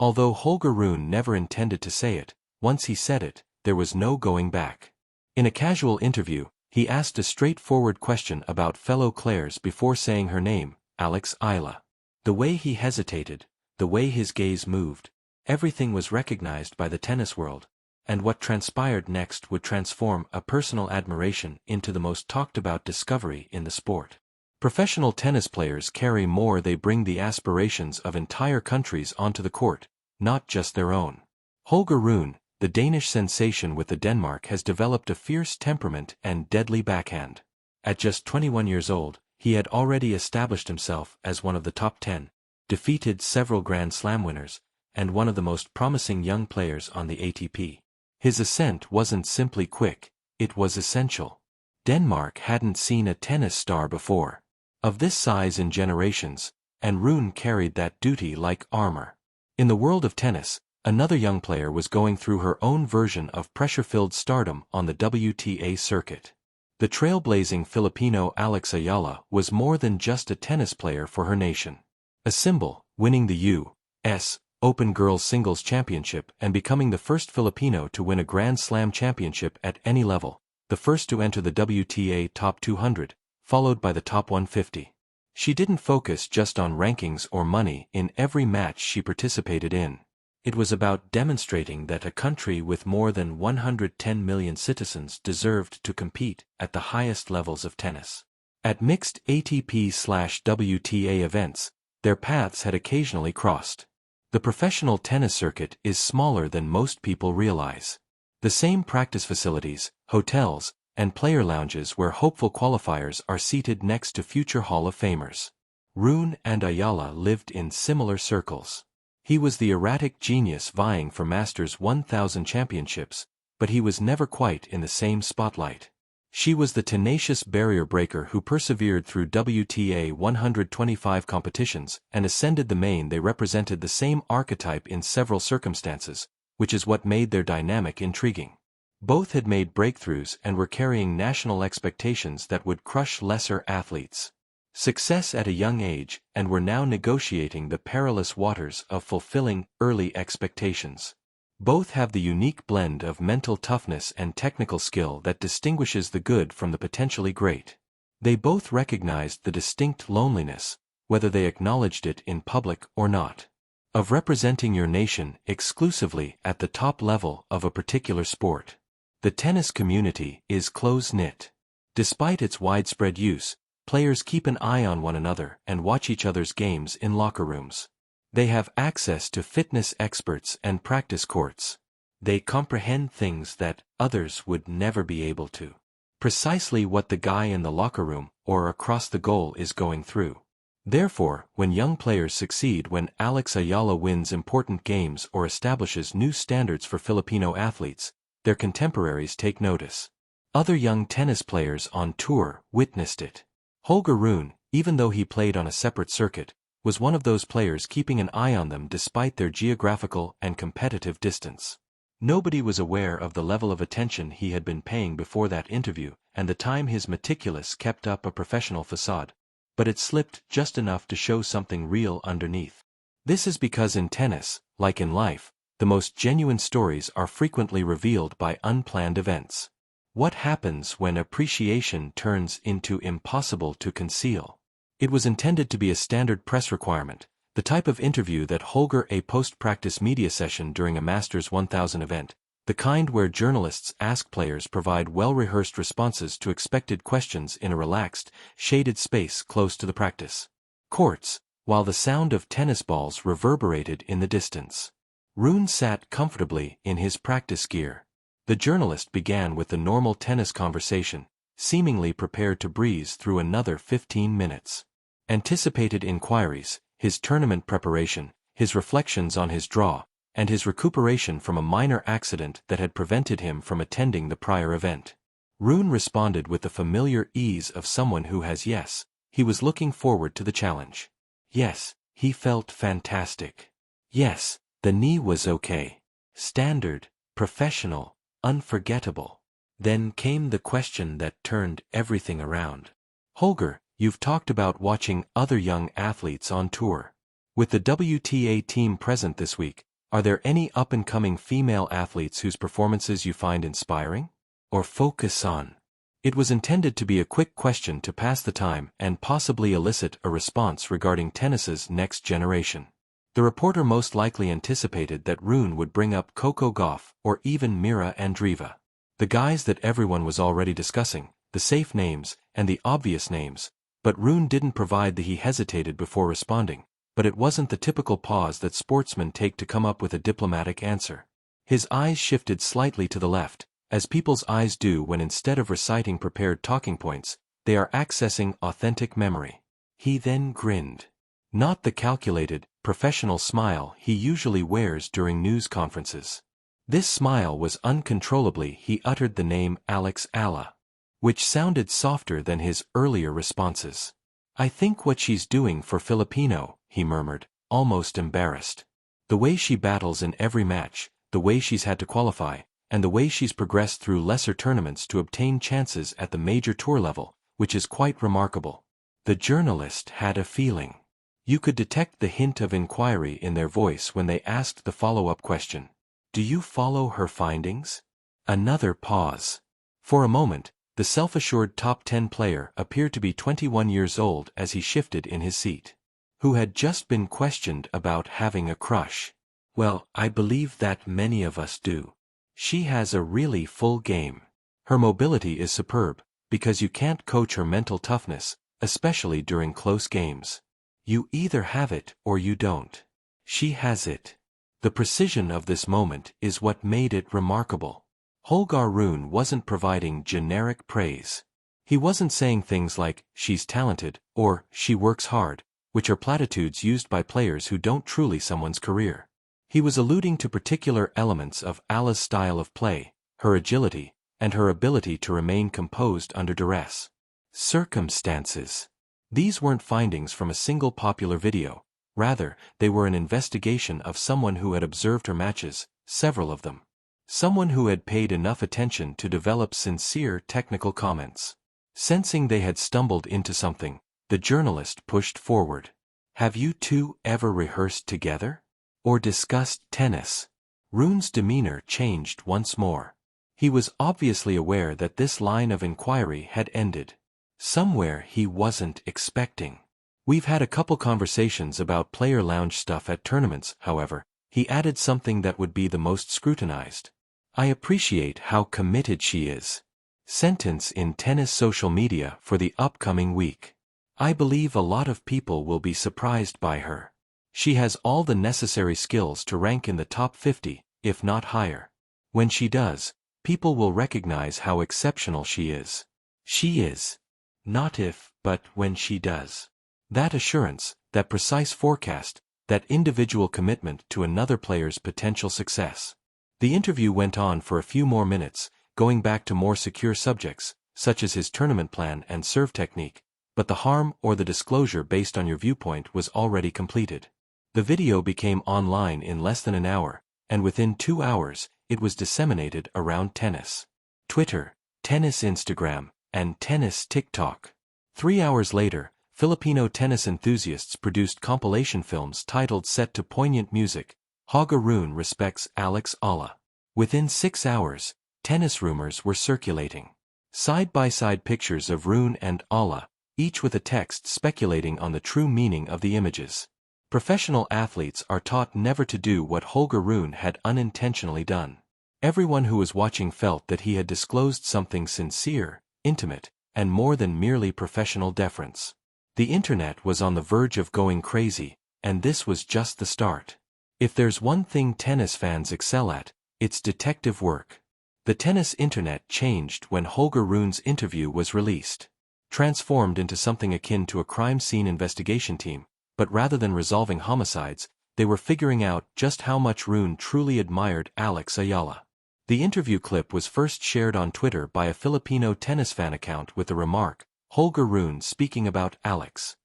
Although Holger Rune never intended to say it, once he said it, there was no going back. In a casual interview, he asked a straightforward question about fellow players before saying her name, Alex Eala. The way he hesitated, the way his gaze moved, everything was recognized by the tennis world, and what transpired next would transform a personal admiration into the most talked-about discovery in the sport. Professional tennis players carry more. They bring the aspirations of entire countries onto the court, not just their own. Holger Rune, the Danish sensation with the Denmark, has developed a fierce temperament and deadly backhand. At just 21 years old, he had already established himself as one of the top 10, defeated several Grand Slam winners, and one of the most promising young players on the ATP. His ascent wasn't simply quick, it was essential. Denmark hadn't seen a tennis star before of this size in generations, and Rune carried that duty like armor. In the world of tennis, another young player was going through her own version of pressure-filled stardom on the WTA circuit. The trailblazing Filipino Alex Eala was more than just a tennis player for her nation. A symbol, winning the U.S. Open Girls Singles Championship and becoming the first Filipino to win a Grand Slam championship at any level, the first to enter the WTA Top 200, followed by the Top 150. She didn't focus just on rankings or money in every match she participated in. It was about demonstrating that a country with more than 110 million citizens deserved to compete at the highest levels of tennis. At mixed ATP/WTA events, their paths had occasionally crossed. The professional tennis circuit is smaller than most people realize. The same practice facilities, hotels, and player lounges where hopeful qualifiers are seated next to future Hall of Famers. Rune and Eala lived in similar circles. He was the erratic genius vying for Masters 1000 championships, but he was never quite in the same spotlight. She was the tenacious barrier breaker who persevered through WTA 125 competitions and ascended the main. They represented the same archetype in several circumstances, which is what made their dynamic intriguing. Both had made breakthroughs and were carrying national expectations that would crush lesser athletes. Success at a young age, and were now negotiating the perilous waters of fulfilling early expectations. Both have the unique blend of mental toughness and technical skill that distinguishes the good from the potentially great. They both recognized the distinct loneliness, whether they acknowledged it in public or not, of representing your nation exclusively at the top level of a particular sport. The tennis community is close-knit. Despite its widespread use, players keep an eye on one another and watch each other's games in locker rooms. They have access to fitness experts and practice courts. They comprehend things that others would never be able to. Precisely what the guy in the locker room or across the goal is going through. Therefore, when young players succeed, when Alex Eala wins important games or establishes new standards for Filipino athletes, their contemporaries take notice. Other young tennis players on tour witnessed it. Holger Rune, even though he played on a separate circuit, was one of those players keeping an eye on them despite their geographical and competitive distance. Nobody was aware of the level of attention he had been paying before that interview and the time his meticulous kept up a professional facade, but it slipped just enough to show something real underneath. This is because in tennis, like in life, the most genuine stories are frequently revealed by unplanned events. What happens when appreciation turns into impossible to conceal? It was intended to be a standard press requirement, the type of interview that Holger a post-practice media session during a Masters 1000 event, the kind where journalists ask players provide well-rehearsed responses to expected questions in a relaxed, shaded space close to the practice courts, while the sound of tennis balls reverberated in the distance. Rune sat comfortably in his practice gear. The journalist began with the normal tennis conversation, seemingly prepared to breeze through another 15 minutes. Anticipated inquiries, his tournament preparation, his reflections on his draw, and his recuperation from a minor accident that had prevented him from attending the prior event. Rune responded with the familiar ease of someone who has yes, he was looking forward to the challenge. Yes, he felt fantastic. Yes, the knee was okay. Standard, professional, unforgettable. Then came the question that turned everything around. Holger, you've talked about watching other young athletes on tour. With the WTA team present this week, are there any up-and-coming female athletes whose performances you find inspiring? Or focus on? It was intended to be a quick question to pass the time and possibly elicit a response regarding tennis's next generation. The reporter most likely anticipated that Rune would bring up Coco Gauff or even Mira Andreeva. The guys that everyone was already discussing, the safe names and the obvious names, but Rune didn't provide the he hesitated before responding, but it wasn't the typical pause that sportsmen take to come up with a diplomatic answer. His eyes shifted slightly to the left, as people's eyes do when instead of reciting prepared talking points, they are accessing authentic memory. He then grinned. Not the calculated, professional smile he usually wears during news conferences. This smile was uncontrollably he uttered the name Alex Eala, which sounded softer than his earlier responses. I think what she's doing for Filipino, he murmured, almost embarrassed. The way she battles in every match, the way she's had to qualify, and the way she's progressed through lesser tournaments to obtain chances at the major tour level, which is quite remarkable. The journalist had a feeling. You could detect the hint of inquiry in their voice when they asked the follow-up question. Do you follow her findings? Another pause. For a moment, the self-assured top 10 player appeared to be 21 years old as he shifted in his seat. Who had just been questioned about having a crush. Well, I believe that many of us do. She has a really full game. Her mobility is superb, because you can't coach her mental toughness, especially during close games. You either have it or you don't. She has it. The precision of this moment is what made it remarkable. Holger Rune wasn't providing generic praise. He wasn't saying things like, she's talented, or, she works hard, which are platitudes used by players who don't truly someone's career. He was alluding to particular elements of Eala's style of play, her agility, and her ability to remain composed under duress. Circumstances. These weren't findings from a single popular video. Rather, they were an investigation of someone who had observed her matches, several of them. Someone who had paid enough attention to develop sincere technical comments. Sensing they had stumbled into something, the journalist pushed forward. Have you two ever rehearsed together? Or discussed tennis? Rune's demeanor changed once more. He was obviously aware that this line of inquiry had ended. Somewhere he wasn't expecting. We've had a couple conversations about player lounge stuff at tournaments, however. He added something that would be the most scrutinized. I appreciate how committed she is. Sentence in tennis social media for the upcoming week. I believe a lot of people will be surprised by her. She has all the necessary skills to rank in the top 50, if not higher. When she does, people will recognize how exceptional she is. She is. Not if, but when she does. That assurance, that precise forecast, that individual commitment to another player's potential success. The interview went on for a few more minutes, going back to more secure subjects, such as his tournament plan and serve technique, but the harm or the disclosure based on your viewpoint was already completed. The video became online in less than an hour, and within 2 hours, it was disseminated around tennis. Twitter, tennis Instagram, and tennis TikTok. 3 hours later, Filipino tennis enthusiasts produced compilation films titled Set to Poignant Music, Holger Rune Respects Alex Eala. Within 6 hours, tennis rumors were circulating. Side-by-side pictures of Rune and Eala, each with a text speculating on the true meaning of the images. Professional athletes are taught never to do what Holger Rune had unintentionally done. Everyone who was watching felt that he had disclosed something sincere, intimate, and more than merely professional deference. The internet was on the verge of going crazy, and this was just the start. If there's one thing tennis fans excel at, it's detective work. The tennis internet changed when Holger Rune's interview was released. Transformed into something akin to a crime scene investigation team, but rather than resolving homicides, they were figuring out just how much Rune truly admired Alex Eala. The interview clip was first shared on Twitter by a Filipino tennis fan account with the remark, Holger Rune speaking about Alex.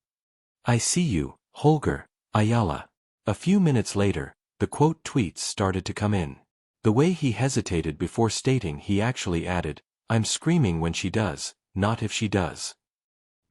I see you, Holger, Eala. A few minutes later, the quote tweets started to come in. The way he hesitated before stating he actually added, I'm screaming when she does, not if she does.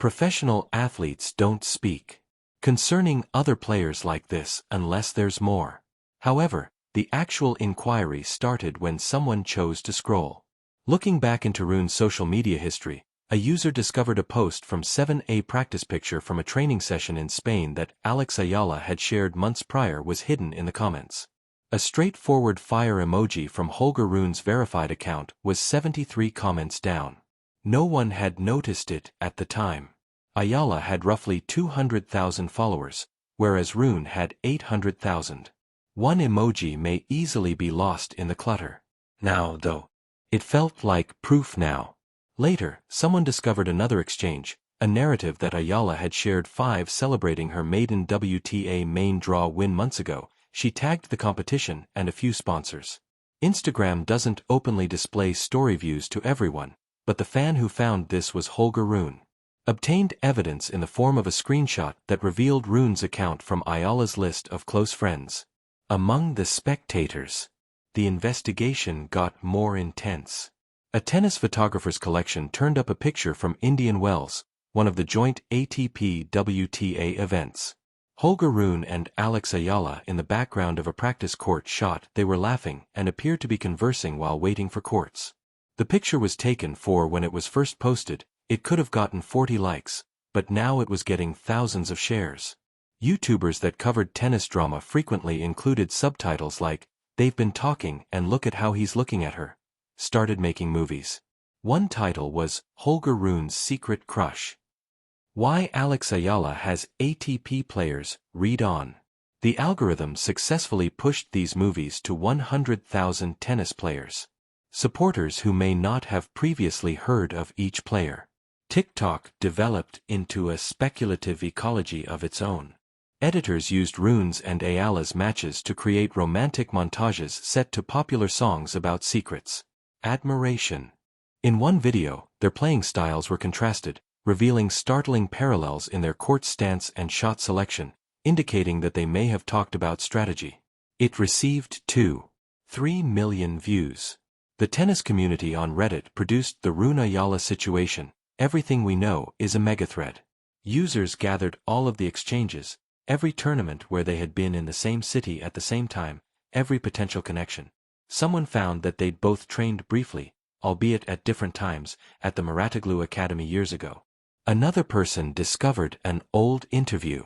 Professional athletes don't speak. concerning other players like this unless there's more. However, the actual inquiry started when someone chose to scroll. Looking back into Rune's social media history, a user discovered a post from 7A practice picture from a training session in Spain that Alex Eala had shared months prior was hidden in the comments. A straightforward fire emoji from Holger Rune's verified account was 73 comments down. No one had noticed it at the time. Eala had roughly 200,000 followers, whereas Rune had 800,000. One emoji may easily be lost in the clutter. Now, though, it felt like proof now. Later, someone discovered another exchange, a narrative that Eala had shared 5 celebrating her maiden WTA main draw win months ago. She tagged the competition and a few sponsors. Instagram doesn't openly display story views to everyone, but the fan who found this was Holger Rune. Obtained evidence in the form of a screenshot that revealed Rune's account from Eala's list of close friends. Among the spectators, the investigation got more intense. A tennis photographer's collection turned up a picture from Indian Wells, one of the joint ATP-WTA events. Holger Rune and Alex Eala in the background of a practice court shot. They were laughing and appeared to be conversing while waiting for courts. The picture was taken for when it was first posted. It could have gotten 40 likes, but now it was getting thousands of shares. YouTubers that covered tennis drama frequently included subtitles like, "They've been talking and look at how he's looking at her," started making movies. One title was, Holger Rune's Secret Crush. Why Alex Eala has ATP players, read on. The algorithm successfully pushed these movies to 100,000 tennis players. Supporters who may not have previously heard of each player. TikTok developed into a speculative ecology of its own. Editors used Rune's and Eala's matches to create romantic montages set to popular songs about secrets. Admiration. In one video, their playing styles were contrasted, revealing startling parallels in their court stance and shot selection, indicating that they may have talked about strategy. It received 2.3 million views. The tennis community on Reddit produced the Rune Eala situation. Everything we know is a megathread. Users gathered all of the exchanges, every tournament where they had been in the same city at the same time, every potential connection. Someone found that they'd both trained briefly, albeit at different times, at the WTA Academy years ago. Another person discovered an old interview,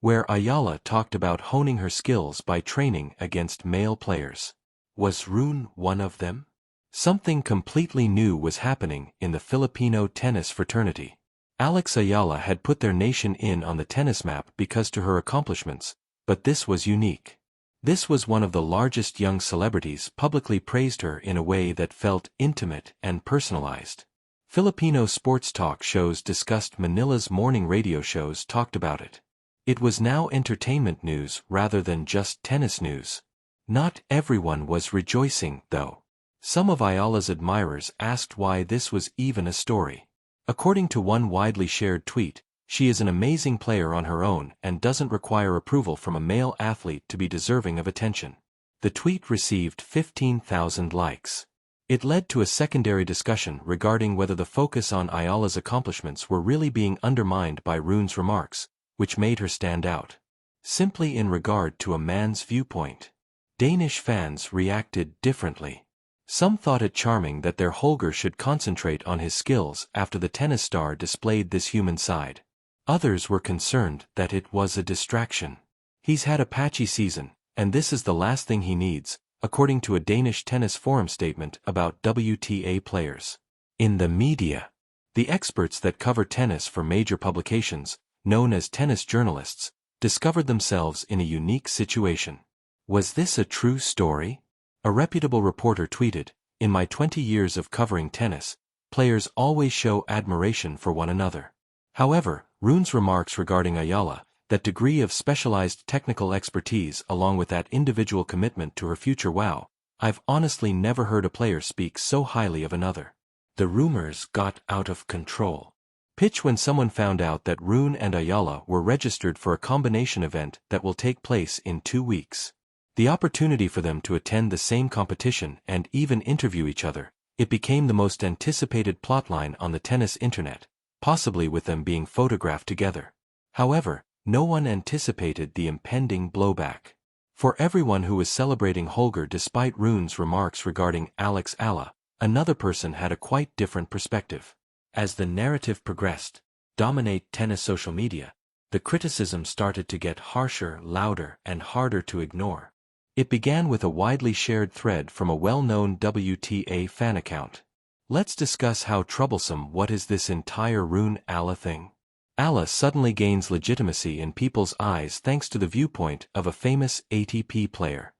where Eala talked about honing her skills by training against male players. Was Rune one of them? Something completely new was happening in the Filipino tennis fraternity. Alex Eala had put their nation in on the tennis map because to her accomplishments, but this was unique. This was one of the largest young celebrities publicly praised her in a way that felt intimate and personalized. Filipino sports talk shows discussed Manila's morning radio shows talked about it. It was now entertainment news rather than just tennis news. Not everyone was rejoicing, though. Some of Eala's admirers asked why this was even a story. According to one widely shared tweet, she is an amazing player on her own and doesn't require approval from a male athlete to be deserving of attention. The tweet received 15,000 likes. It led to a secondary discussion regarding whether the focus on Eala's accomplishments were really being undermined by Rune's remarks, which made her stand out. Simply in regard to a man's viewpoint. Danish fans reacted differently. Some thought it charming that their Holger should concentrate on his skills after the tennis star displayed this human side. Others were concerned that it was a distraction. He's had a patchy season, and this is the last thing he needs, according to a Danish tennis forum statement about WTA players. In the media, the experts that cover tennis for major publications, known as tennis journalists, discovered themselves in a unique situation. Was this a true story? A reputable reporter tweeted, "In my 20 years of covering tennis, players always show admiration for one another." However, Rune's remarks regarding Eala, that degree of specialized technical expertise along with that individual commitment to her future, wow, I've honestly never heard a player speak so highly of another. The rumors got out of control. Pitch when someone found out that Rune and Eala were registered for a combination event that will take place in 2 weeks. The opportunity for them to attend the same competition and even interview each other, it became the most anticipated plotline on the tennis internet, possibly with them being photographed together. However, No one anticipated the impending blowback. For everyone who was celebrating Holger despite Rune's remarks regarding Alex Eala, another person had a quite different perspective. As the narrative progressed, dominate tennis social media, the criticism started to get harsher, louder, and harder to ignore. It began with a widely shared thread from a well-known WTA fan account. Let's discuss how troublesome what is this entire Rune Eala thing. Eala suddenly gains legitimacy in people's eyes thanks to the viewpoint of a famous ATP player.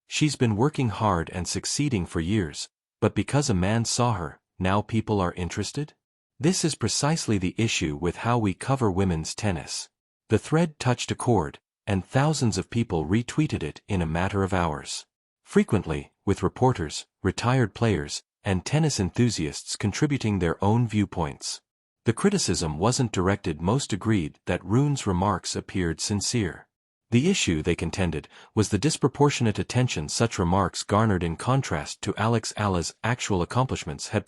She's been working hard and succeeding for years, but because a man saw her, now people are interested? This is precisely the issue with how we cover women's tennis. The thread touched a chord, and thousands of people retweeted it in a matter of hours. Frequently, with reporters, retired players, and tennis enthusiasts contributing their own viewpoints. The criticism wasn't directed. Most agreed that Rune's remarks appeared sincere. The issue, they contended, was the disproportionate attention such remarks garnered in contrast to Alex Eala's actual accomplishments had